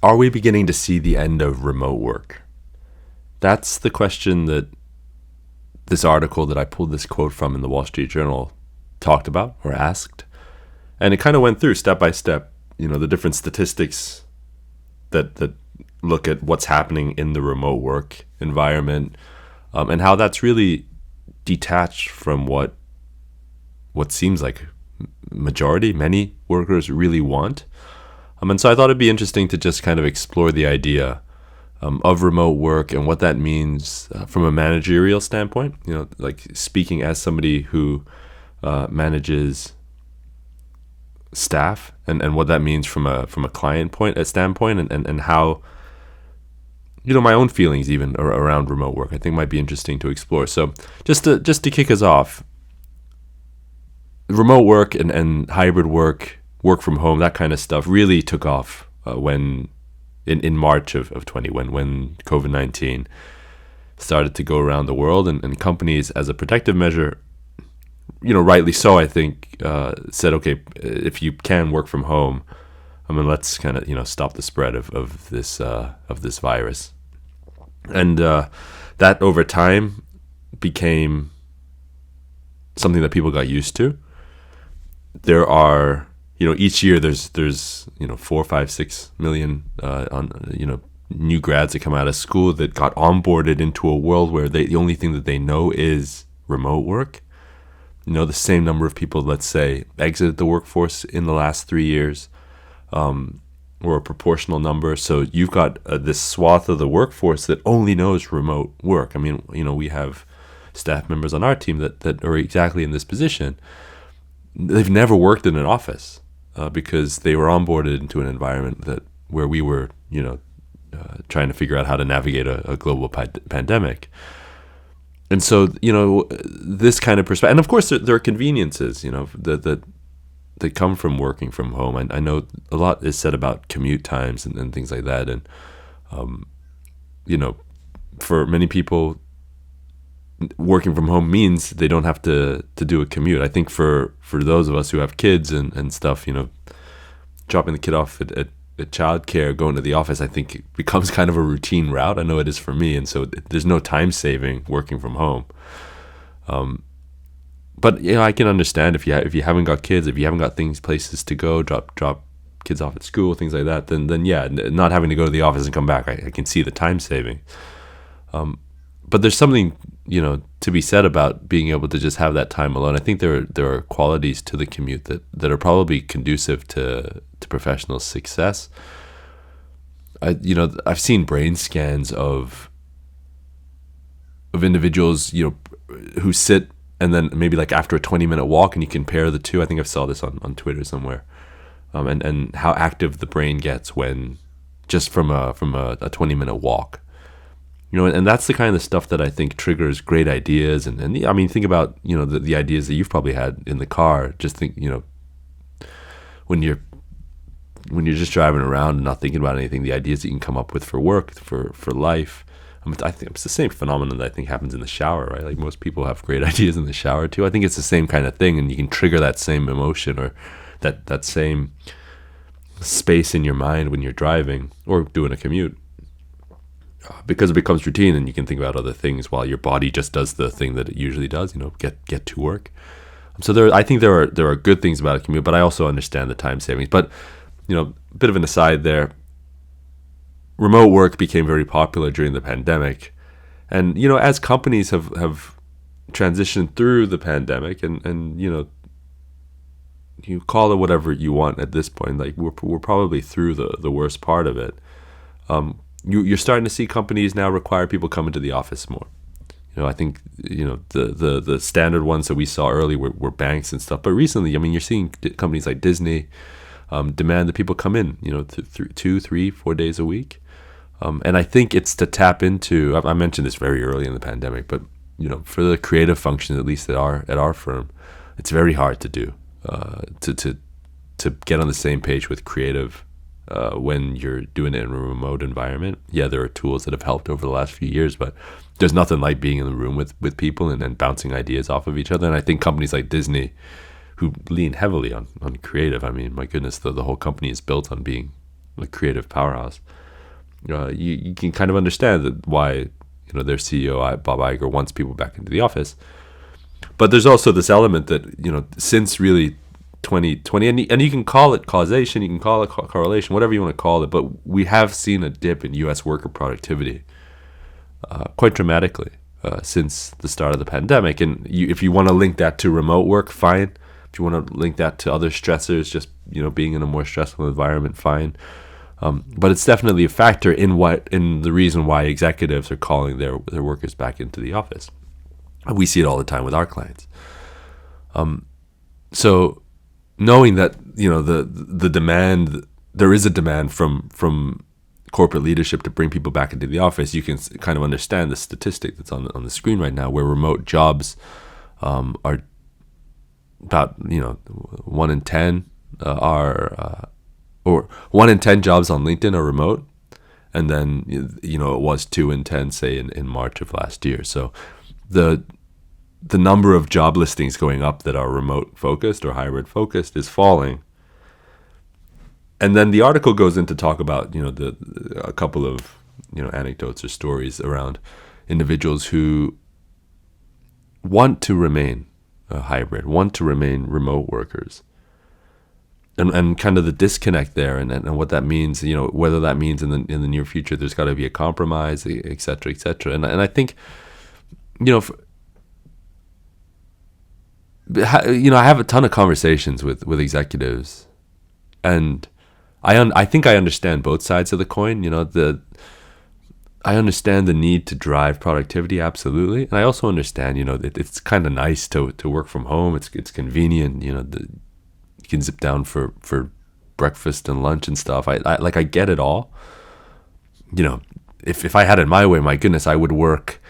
Are we beginning to see the end of remote work? That's the question that this article that I pulled this quote from in the Wall Street Journal talked about or asked. And it kind of went through step by step, the different statistics that look at what's happening in the remote work environment, and how that's really detached from what seems like many workers really want. And so I thought it'd be interesting to just kind of explore the idea of remote work and what that means from a managerial standpoint. Like speaking as somebody who manages staff, and what that means from a client standpoint, and how my own feelings even around remote work I think might be interesting to explore. So just to kick us off, remote work and hybrid work from home, that kind of stuff really took off when in March of 20, when COVID-19 started to go around the world, and companies, as a protective measure, rightly so, I think, said, okay, if you can work from home, let's kind of stop the spread of this virus, and that over time became something that people got used to. There are each year there's 4, 5, 6 million new grads that come out of school that got onboarded into a world where the only thing that they know is remote work. The same number of people, let's say, exited the workforce in the last 3 years, or a proportional number. So you've got this swath of the workforce that only knows remote work. We have staff members on our team that are exactly in this position. They've never worked in an office because they were onboarded into an environment where we were, trying to figure out how to navigate a global pandemic. And so, this kind of perspective, and of course there are conveniences, that come from working from home. I know a lot is said about commute times and things like that. And, for many people, working from home means they don't have to do a commute. I think for those of us who have kids and stuff, dropping the kid off at childcare, going to the office, I think it becomes kind of a routine route. I know it is for me, and so there's no time saving working from home. But I can understand if you haven't got kids, if you haven't got places to go, drop kids off at school, things like that. Then yeah, not having to go to the office and come back, I can see the time saving. But there's something to be said about being able to just have that time alone. I think there are qualities to the commute that are probably conducive to professional success. I've seen brain scans of individuals who sit, and then maybe like after a 20-minute walk, and you compare the two. I think I saw this on Twitter somewhere, and how active the brain gets when just from a 20-minute walk. And that's the kind of stuff that I think triggers great ideas. And think about, the ideas that you've probably had in the car. Just think, when you're just driving around and not thinking about anything, the ideas that you can come up with for work, for life. I think it's the same phenomenon that I think happens in the shower, right? Like most people have great ideas in the shower too. I think it's the same kind of thing, and you can trigger that same emotion or that same space in your mind when you're driving or doing a commute. Because it becomes routine, and you can think about other things while your body just does the thing that it usually does, get to work. So I think there are good things about a commute, but I also understand the time savings. But a bit of an aside there. Remote work became very popular during the pandemic, and as companies have transitioned through the pandemic, and you call it whatever you want at this point. Like we're probably through the worst part of it. You're starting to see companies now require people come into the office more. I think the standard ones that we saw early were banks and stuff. But recently, you're seeing companies like Disney demand that people come in, 2, 3, 4 days a week. And I think it's to tap into. I mentioned this very early in the pandemic, but for the creative functions, at least at our firm, it's very hard to do to get on the same page with creative. When you're doing it in a remote environment. Yeah, there are tools that have helped over the last few years, but there's nothing like being in the room with people and bouncing ideas off of each other. And I think companies like Disney, who lean heavily on creative, I mean, my goodness, the whole company is built on being a creative powerhouse. You can kind of understand that why their CEO Bob Iger wants people back into the office. But there's also this element that since really 2020, and you can call it causation, you can call it correlation, whatever you want to call it, but we have seen a dip in U.S. worker productivity quite dramatically since the start of the pandemic. And if you want to link that to remote work, fine. If you want to link that to other stressors, just being in a more stressful environment, fine. But it's definitely a factor in the reason why executives are calling their workers back into the office. We see it all the time with our clients. So knowing that the demand, there is a demand from corporate leadership to bring people back into the office, you can kind of understand the statistic that's on the screen right now, where remote jobs are about 1 in 10 or 1 in 10 jobs on LinkedIn are remote, and then it was 2 in 10 say in March of last year. So the number of job listings going up that are remote focused or hybrid focused is falling. And then the article goes in to talk about a couple of anecdotes or stories around individuals who want to remain hybrid, want to remain remote workers, and kind of the disconnect there, and what that means. Whether that means in the near future there's got to be a compromise, et cetera, et cetera. And I think I have a ton of conversations with executives, and I think I understand both sides of the coin. I understand the need to drive productivity, absolutely, and I also understand it's kind of nice to work from home. It's convenient. You can zip down for breakfast and lunch and stuff. I get it all. If I had it my way, my goodness, I would work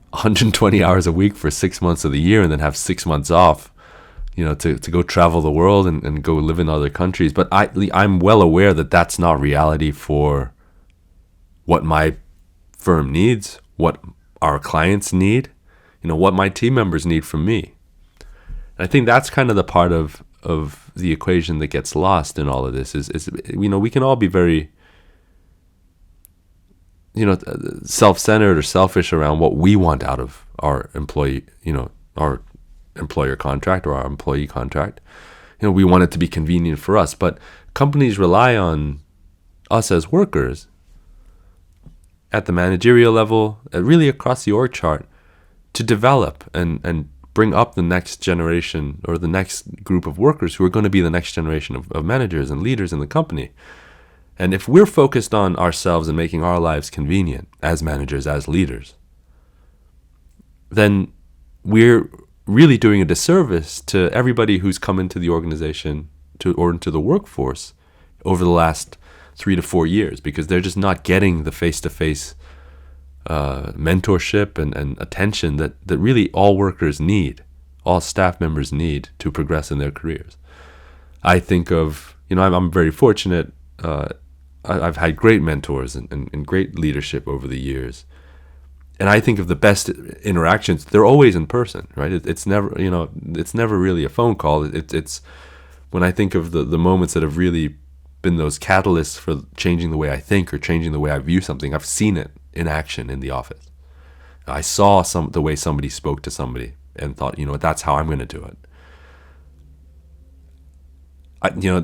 120 hours a week for 6 months of the year and then have 6 months off, to go travel the world and go live in other countries. But I'm well aware that that's not reality for what my firm needs, what our clients need, what my team members need from me. And I think that's kind of the part of the equation that gets lost in all of this is we can all be very self-centered or selfish around what we want out of our employee, our employer contract or our employee contract. We want it to be convenient for us, but companies rely on us as workers at the managerial level, really across the org chart, to develop and bring up the next generation or the next group of workers who are going to be the next generation of managers and leaders in the company. And if we're focused on ourselves and making our lives convenient as managers, as leaders, then we're really doing a disservice to everybody who's come into the organization or into the workforce over the last 3 to 4 years, because they're just not getting the face-to-face mentorship and attention that really all workers need, all staff members need to progress in their careers. I think of, I'm very fortunate. I've had great mentors and great leadership over the years. And I think of the best interactions, they're always in person, right? It's never, it's never really a phone call. It's when I think of the moments that have really been those catalysts for changing the way I think or changing the way I view something, I've seen it in action in the office. I saw the way somebody spoke to somebody and thought, that's how I'm going to do it.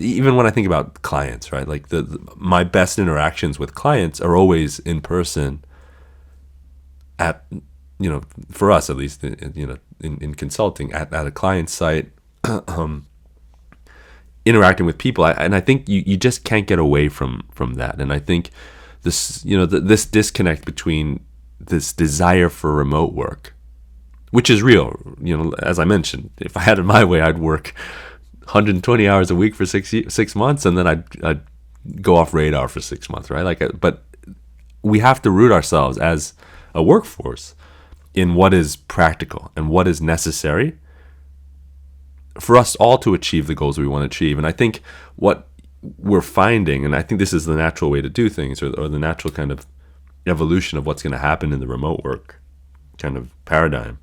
Even when I think about clients, right? Like my best interactions with clients are always in person. At for us at least, in consulting, at a client site, interacting with people, and I think you just can't get away from that. And I think this this disconnect between this desire for remote work, which is real. As I mentioned, if I had it my way, I'd work 120 hours a week for 6 months, and then I'd go off radar for 6 months, right? But we have to root ourselves as a workforce in what is practical and what is necessary for us all to achieve the goals we want to achieve. And I think what we're finding, and I think this is the natural way to do things, or the natural kind of evolution of what's going to happen in the remote work kind of paradigm.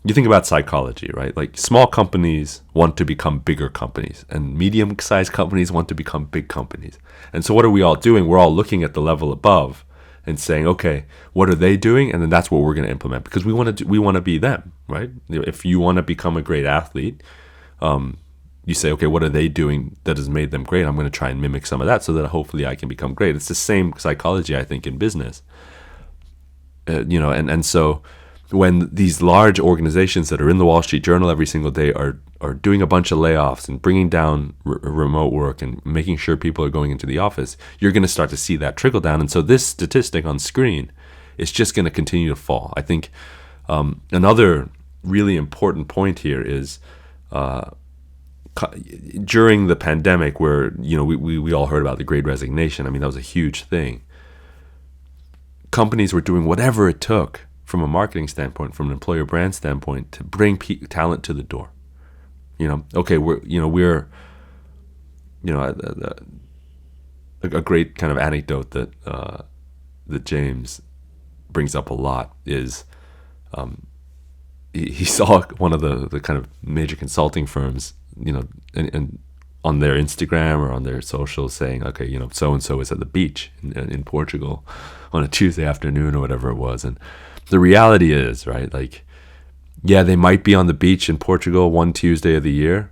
You think about psychology, right? Like small companies want to become bigger companies, and medium-sized companies want to become big companies. And so what are we all doing? We're all looking at the level above and saying, okay, what are they doing? And then that's what we're going to implement, because we want to be them, right? If you want to become a great athlete, you say, okay, what are they doing that has made them great? I'm going to try and mimic some of that so that hopefully I can become great. It's the same psychology, I think, in business. And so when these large organizations that are in the Wall Street Journal every single day are doing a bunch of layoffs and bringing down remote work and making sure people are going into the office, you're going to start to see that trickle down. And so this statistic on screen is just going to continue to fall. I think another really important point here is during the pandemic, where we all heard about the Great Resignation. I mean, that was a huge thing. Companies were doing whatever it took from a marketing standpoint, from an employer brand standpoint, to bring talent to the door. A great kind of anecdote that James brings up a lot is he saw one of the kind of major consulting firms, and on their Instagram or on their socials saying, okay, so and so is at the beach in Portugal on a Tuesday afternoon or whatever it was. And the reality is, right, like, yeah, they might be on the beach in Portugal one Tuesday of the year,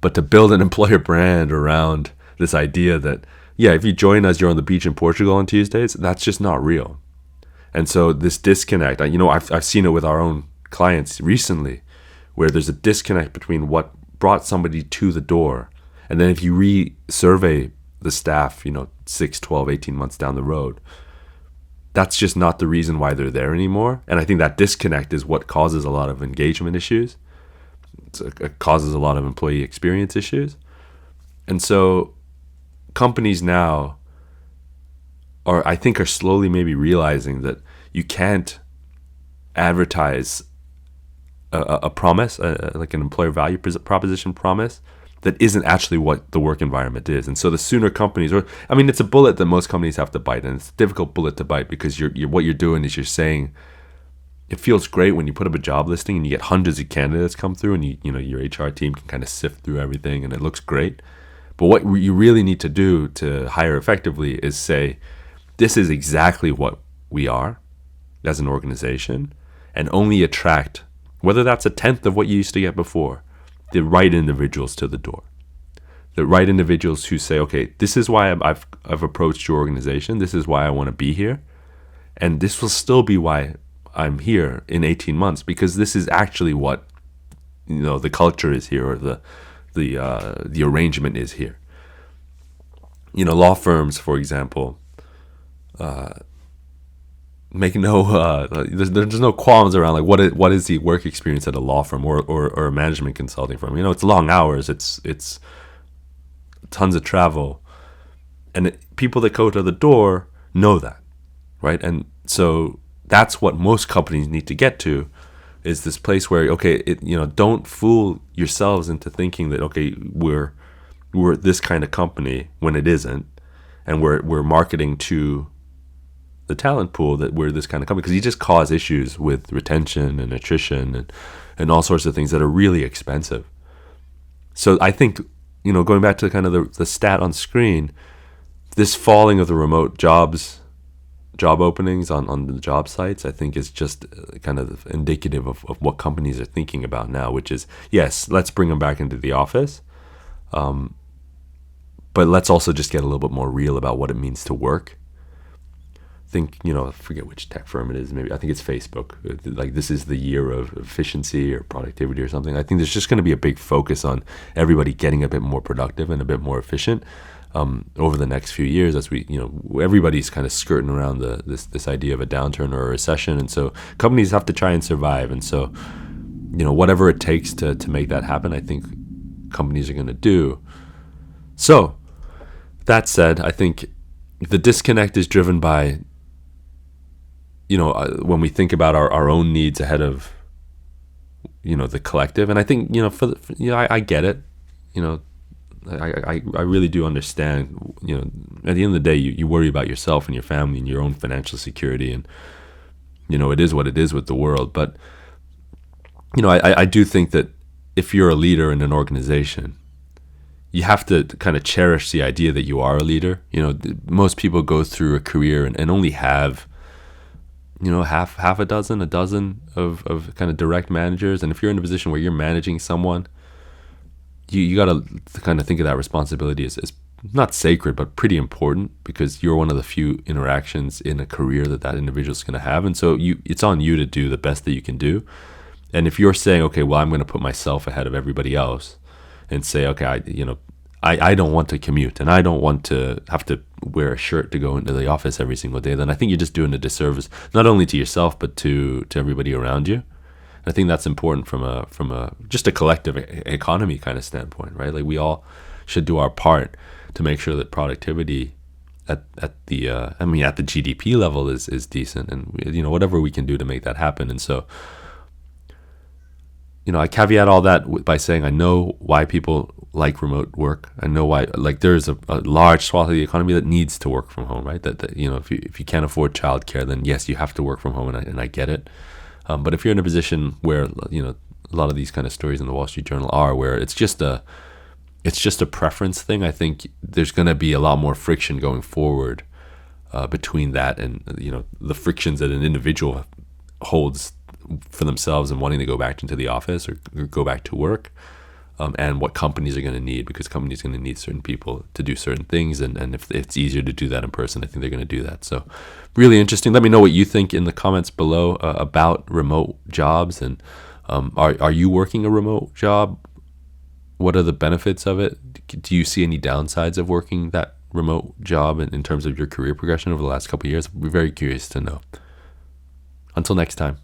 but to build an employer brand around this idea that, yeah, if you join us, you're on the beach in Portugal on Tuesdays, that's just not real. And so this disconnect, I've seen it with our own clients recently, where there's a disconnect between what brought somebody to the door, and then if you re-survey the staff, 6, 12, 18 months down the road, that's just not the reason why they're there anymore. And I think that disconnect is what causes a lot of engagement issues. It causes a lot of employee experience issues. And so companies now I think are slowly maybe realizing that you can't advertise a promise, like an employer value proposition promise, that isn't actually what the work environment is. And so the sooner companies, it's a bullet that most companies have to bite, and it's a difficult bullet to bite, because what you're doing is you're saying, it feels great when you put up a job listing and you get hundreds of candidates come through, and your HR team can kind of sift through everything and it looks great. But what you really need to do to hire effectively is say, this is exactly what we are as an organization, and only attract, whether that's a tenth of what you used to get before, the right individuals to the door. The right individuals who say, okay, this is why I've approached your organization. This is why I want to be here. And this will still be why I'm here in 18 months, because this is actually what, the culture is here, or the arrangement is here. Law firms, for example, make there's no qualms around like what is the work experience at a law firm or a management consulting firm. It's long hours, it's tons of travel, and people that go to the door know that, right? And so that's what most companies need to get to, is this place where, okay, don't fool yourselves into thinking that, okay, we're this kind of company when it isn't, and we're marketing to the talent pool that we're this kind of company, because you just cause issues with retention and attrition and all sorts of things that are really expensive. So I think, going back to kind of the stat on screen, this falling of the remote job openings on the job sites, I think is just kind of indicative of what companies are thinking about now, which is, yes, let's bring them back into the office, but let's also just get a little bit more real about what it means to work. I forget which tech firm it is. Maybe I think it's Facebook. Like, this is the year of efficiency or productivity or something. I think there's just going to be a big focus on everybody getting a bit more productive and a bit more efficient over the next few years, as we, everybody's kind of skirting around this idea of a downturn or a recession, and so companies have to try and survive. And so, whatever it takes to make that happen, I think companies are going to do. So, that said, I think the disconnect is driven by, when we think about our own needs ahead of, the collective. And I think, I get it. I really do understand, at the end of the day, you worry about yourself and your family and your own financial security, and it is what it is with the world. But I do think that if you're a leader in an organization, you have to kind of cherish the idea that you are a leader. Most people go through a career and only have half a dozen of kind of direct managers. And if you're in a position where you're managing someone, you got to kind of think of that responsibility as not sacred, but pretty important, because you're one of the few interactions in a career that individual's going to have. And so it's on you to do the best that you can do. And if you're saying, okay, well, I'm going to put myself ahead of everybody else and say, okay, I don't want to commute and I don't want to have to wear a shirt to go into the office every single day, then I think you're just doing a disservice, not only to yourself, but to everybody around you. I think that's important from a just a collective economy kind of standpoint, right? Like, we all should do our part to make sure that productivity at the GDP level is decent, and whatever we can do to make that happen. And so I caveat all that by saying I know why people like remote work. I know why, like, there's a large swath of the economy that needs to work from home, right? That if you can't afford childcare, then yes, you have to work from home, and I get it. But if you're in a position where a lot of these kind of stories in the Wall Street Journal are, where it's just a preference thing, I think there's going to be a lot more friction going forward between that and the frictions that an individual holds for themselves and wanting to go back into the office or go back to work, and what companies are going to need, because companies are going to need certain people to do certain things, and if it's easier to do that in person, I think they're going to do that. So really interesting. Let me know what you think in the comments below about remote jobs, and are you working a remote job? What are the benefits of it? Do you see any downsides of working that remote job in terms of your career progression over the last couple of years? We're very curious to know. Until next time.